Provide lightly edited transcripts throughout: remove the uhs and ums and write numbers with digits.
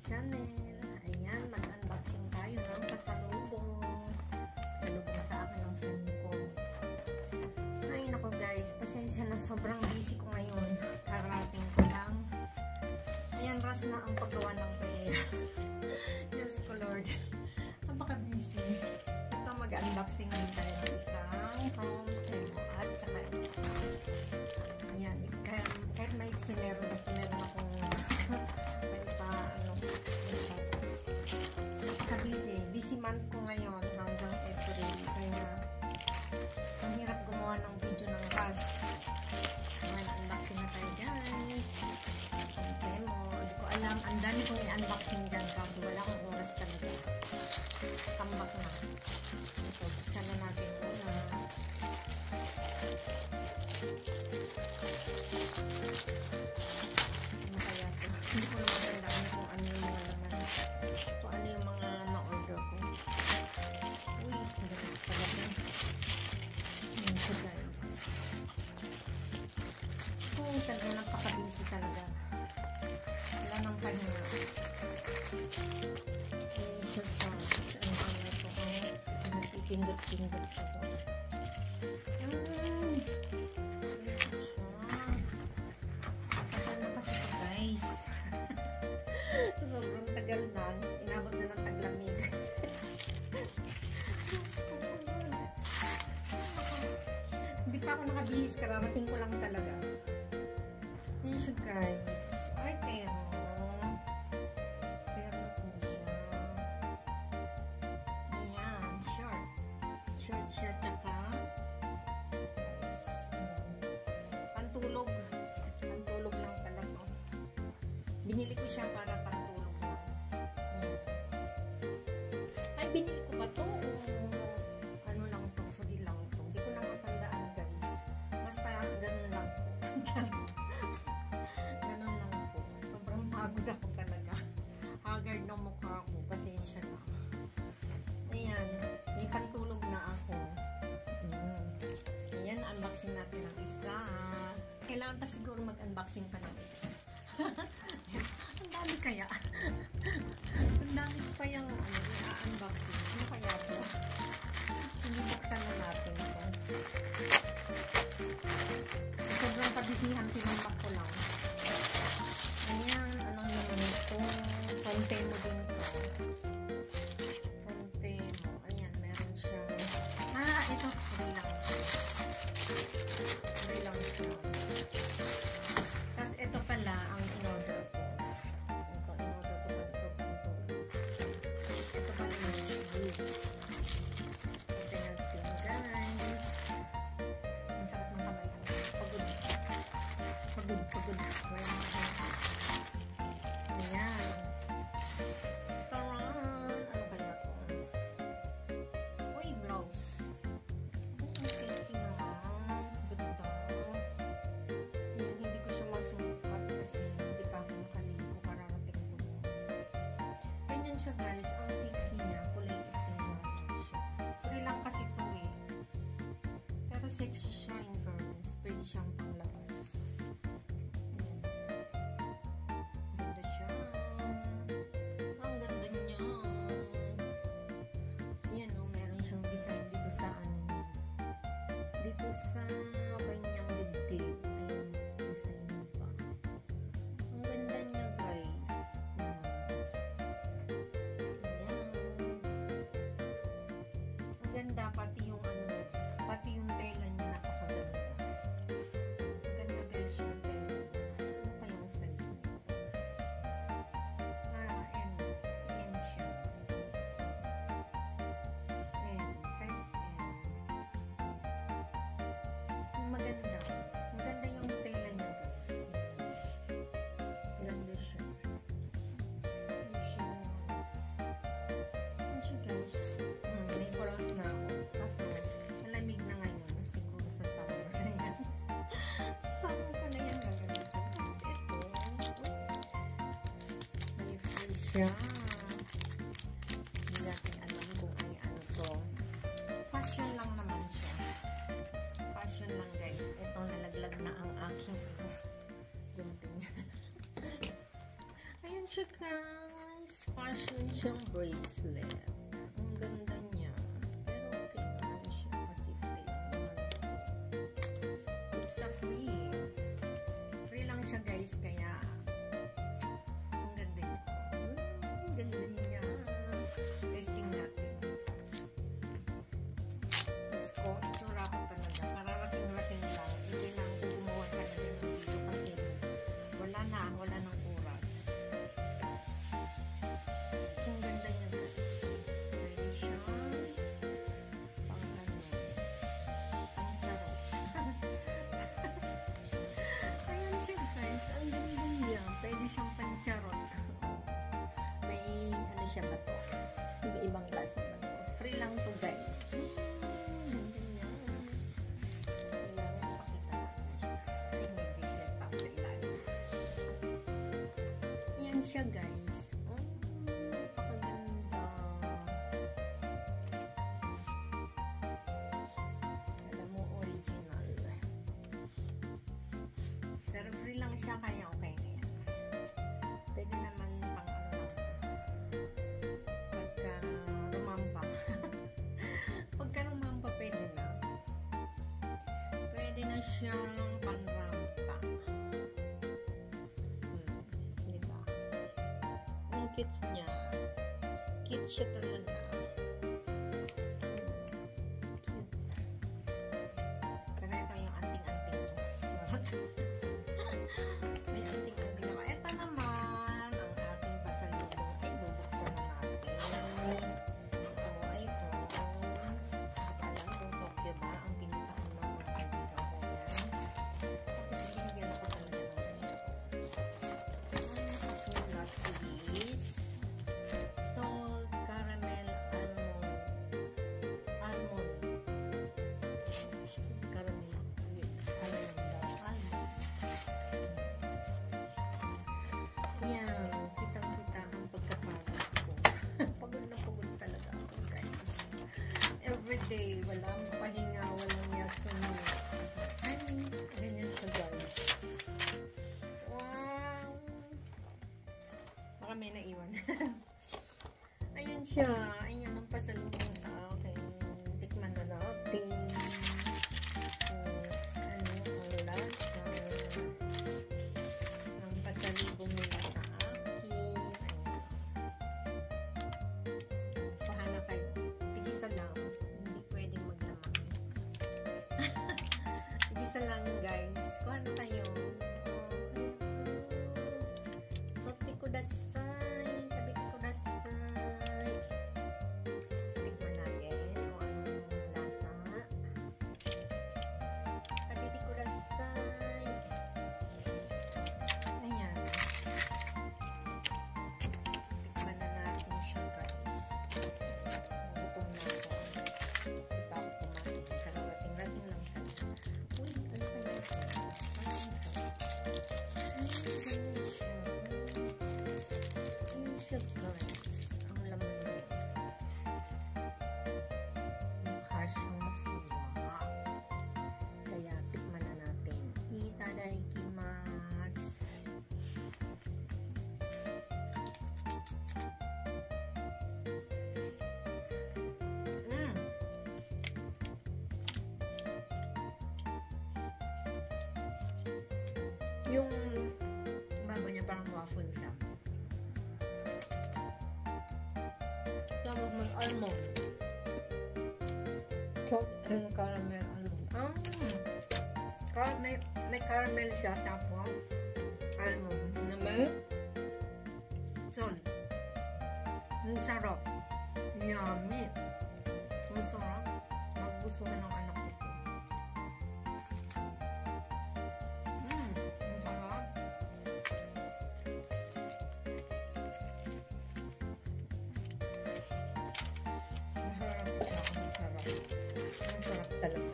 channel. Ayan, mag-unboxing tayo ng pasalubong. Pasalubong sa akin ng son ko. Ay, nako guys, pasensya na, sobrang busy ko ngayon. Karating ko lang. Ayan, ras na ang paggawa ng pera. Diyos ko Lord. Napaka-busy. Ito, mag-unboxing din tayo ng isang from Temo at saka ayan, kahit maiksi meron, basta meron akong busy month ko ngayon hanggang April, kaya ang hirap gumawa ng video ng ras. Unboxing na tayo guys. Okay mo, hindi ko alam, ang dami kong i-unboxing dyan kaso wala akong oras talaga, tambak na. So buksan na natin una. Ano kaya ito? Hindi ko na magandaan kung ano yung mga laman, kung ano yung mga na-order ko. Uy, magandang pala ito. Ayan siya guys. Oh, talaga napaka-busy talaga. Wala nang pahinga. Ayan siya guys. Ano pala ito? Nagpipindot-pindot siya ito. Ayan. Sobrang tagal na. Inabot na ng taglamig. Hindi pa ako nakabihis. Kararating ko lang talaga. Ayan siya guys. Ay, pero po siya. Ayan. Short. Short siya. Tsaka pantulog. Pantulog lang pala to. Binili ko siya para pantulog lang. Ay, binili ko ba to? Ano lang to? Free lang to. Hindi ko na matandaan guys. Basta ganun lang po. Ganun lang po. Sobrang pagod ako talaga. Haggard ng mukha ko. Pasensya na. Ayan. May pantulog na ako. Ayan. Unboxing natin ang isa. Kailangan pa siguro mag-unboxing pa ng isa. Ang dami kaya. Ang dami ko kayang i-unboxing. Ano kaya ito? Sinibuksan na natin ito. Sobrang pabisihan, sinambak ko lang. Ayan, anong naman ito? From Temo din ito. From Temo. Ayan, meron siya. Ito. Free lang. Free lang siya. Tapos ito pala ang in-order ko. Ito pala yung blue. Ito natin guys. Ang sakit ng kamay ko. Pagod. Wala makakita. Ayan. Taran! Ano kaya ito? Uy, blouse. Ang sexy naman. Ganda. Hindi ko siya masukat kasi hindi pa ako nakaligo, kararating ko lang. Ganyan siya guys, ang sexy niya, kulay itim lang siya. Free lang kasi ito eh. Pero sexy siya in fairness, pwede siyang panglabas. Ayan. Ganda siya. Ang ganda niya. Ayan o, meron siyang design dito sa ano. Dito sa kanyang dibdib. Ayan, design pa. Ang ganda niya guys. Ayan. Ang ganda, pati yung ano, pati yung tela niya napakaganda. Ang ganda guys yung tela. Ano pa yung size nito? M siya. Size M. Maganda. Maganda yung tela niya guys. Ganda siya. Ano siya guys? May poros na ako. Kaso, malamig na ngayon. Siguro sa summer na yan. Summer pa na yan gagawin ko. Tapos ito. May free siya. Hindi natin alam kung ay ano to. Fashion lang naman siya. Fashion lang guys. Ito, nalaglag na ang aking gunting. Ayan siya guys. fashion siyang bracelet. Ang ganda niya. Pero okay naman siya kasi free lang naman ito. It's a free. Free lang siya guys, kaya ang ganda niya. Ang ganda niya. Testing natin. Isko, itsura ko talaga. Kararating-rating lang. Hindi lang ako gumawa ka na din dito kasi wala nang oras. Ang ganda niya guys. Pwede siya pang ano, pang charot. Ayan siya guys. Ang ganda niya. Pwede siyang pang charot. May ano siya ba to? Iba-ibang klase ba to? Free lang to guys. Ganda niya. Kailangan pakita natin siya. Ay, may bracelet pa sa ilalim. Ayan siya guys. Napakaganda. Alam mo, original. Pero free lang siya, kaya okay na yan. Pwede naman pang ano lang. Pagka rumampa. Pagka rumampa, pwede na. Pwede na siyang panrampa. Diba? Ang cute niya. Cute siya talaga. Cute. Pero ito yung anting-anting ko. May anting-anting ako. Ito naman ang ating pasalubong. Ay, bubuksan na natin. Ito ay ito. Alam kung Tokyo ba ang pinuntahan ng mga kaibigan ko yan. Tapos binigyan ako talaga ng ganito. Ang nakasulat is salt caramel almond. Salt caramel almond daw. Almond. Yan, kitang-kita ang pagkapagod ko. Pagod na pagod talaga ako, guys. Everyday, walang pahinga, walang yasumi. Ay, ganyan siya, guys. Wow! Baka may naiwan. Ayan siya. Ayan ang pasalubong sa akin. Tikman na natin. Ano ang lasa. Ang pasalubong nila sa akin. Ayan. Pahala kayo. Tigisa lang. Hindi pwedeng maglamang. Tigisa lang guys. Kuha na kayo. Kopi kudasai. Tabi kudasai. Tikman natin kung anong lasa. Tabi kudasai. Ayan. Tikman na natin siya guys. Gutom na ako. Di pa ako kumain. Kararating-rating lang siya. Uy, ano ka na? Ayan siya guys. Ang laman niya. Mukha siyang masiwa. Kaya tikman na natin. Itadakimasu. Yung baba niya parang waffle siya. Tawag may almond. Salt and caramel almond. May caramel siya tapos almond na may salt. Ang sarap. Yummy. Ang sarap. Magustuhan ng anak ko. Ang sarap. Masarap siya. Ang sarap. Ang sarap talaga.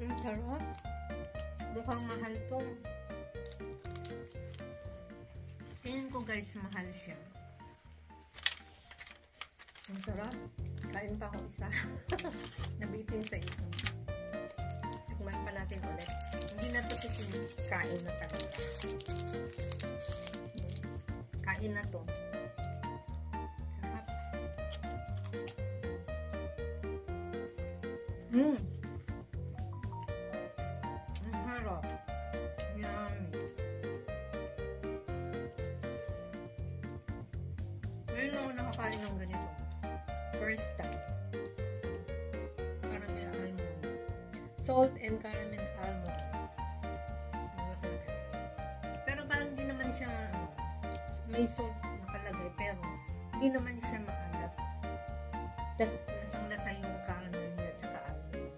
Ang sarap. Mukhang mahal to. Tingnan ko guys, mahal siya. Ang sarap. Kain pa ako isa. Nabitin sa ito. Tikman pa natin ulit. Hindi na ito kain na talaga. Kain na to. Sarap. Ang harap. Yummy. Ngayon ako nakakain ng ganito. First time. Caramel almond. Salt and caramel almond. Pero parang di naman siya may salt nakalagay pero di naman siya maalat. Lasang lasa yung caramel niya tsaka almond.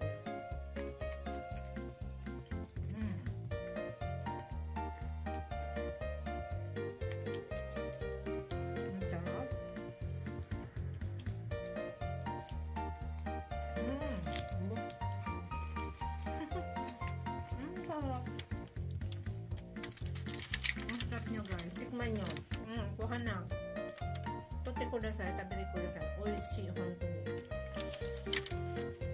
Ang sarap. Sarap. Ang sarap nyo guys. Tikman nyo. Kuha na. Puti kudasai, tabi kudasai. Oishi, hontou.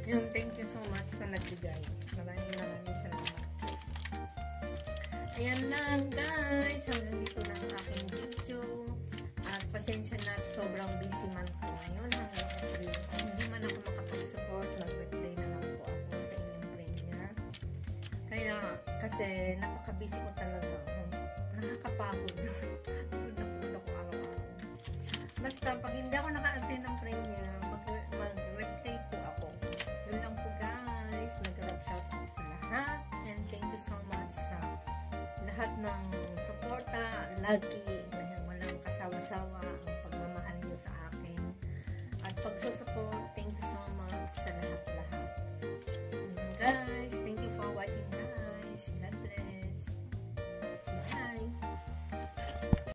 Yun, thank you so much sa nagbigay. Maraming salamat. Ayan lang guys. Hanggang dito na ang aking video. At pasensya na sobrang busy man po ngayon. Hanggang April. Hindi man ako makapag-support. Mag-reply na lang po ako sa inyong premiere. Kaya, kasi napaka-busy ko talaga. Nakakapagod. Pagod na pagod ako araw-araw. Basta, pag hindi ako naka-attend ng premiere, mag-reply po ako. Yun lang po guys. Nag-shout-out sa lahat. And thank you so much sa lahat ng suporta. Lagi, walang kasawa-sawa ang pagmamahal niyo sa akin. At pagsusupport, thank you so much sa lahat-lahat.